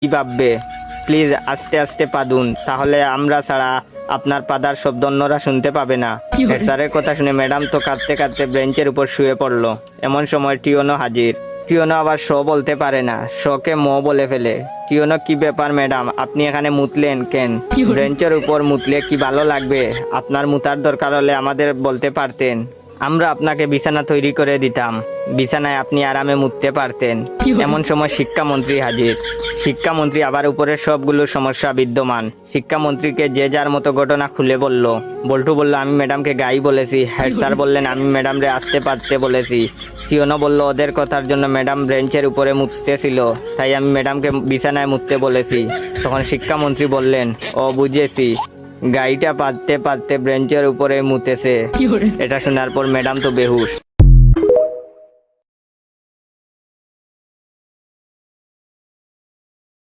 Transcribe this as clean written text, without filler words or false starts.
কি ভাববে? প্লিজ আস্তে আস্তে পাদুন, তাহলে আমরা ছাড়া আপনার পাদার শব্দ অন্যরা শুনতে পাবে না। হেড স্যারের কথা শুনে ম্যাডাম তো কাঁদতে কাঁদতে বেঞ্চের উপর শুয়ে পড়লো। এমন সময় টিওনো হাজির। টিওনো আবার শ বলতে পারে না, শকে ম বলে ফেলে। টিওনো, কি ব্যাপার ম্যাডাম, আপনি এখানে মুতলেন কেন? বেঞ্চের উপর মুতলে কি ভালো লাগবে? আপনার মুতার দরকার হলে আমাদের বলতে পারতেন, আমরা আপনাকে বিছানা তৈরি করে দিতাম, বিছানায় আপনি আরামে মুততে পারতেন। এমন সময় শিক্ষামন্ত্রী হাজির। শিক্ষামন্ত্রী আবার উপরের সবগুলো সমস্যা বিদ্যমান। শিক্ষামন্ত্রীকে যে যার মতো ঘটনা খুলে বলল। বল্টু বলল, আমি ম্যাডামকে গাই বলেছি। হেড স্যার বললেন, আমি ম্যাডামরে আসতে পারতে বলেছি। টিওনো বলল, ওদের কথার জন্য ম্যাডাম বেঞ্চের উপরে মুততেছিল, তাই আমি ম্যাডামকে বিছানায় মুততে বলেছি। তখন শিক্ষামন্ত্রী বললেন, ও বুঝেছি, গাইটা পাততে পাততে বেঞ্চের উপরে মুতেছে। এটা শোনার পর ম্যাডাম তো বেহুশ।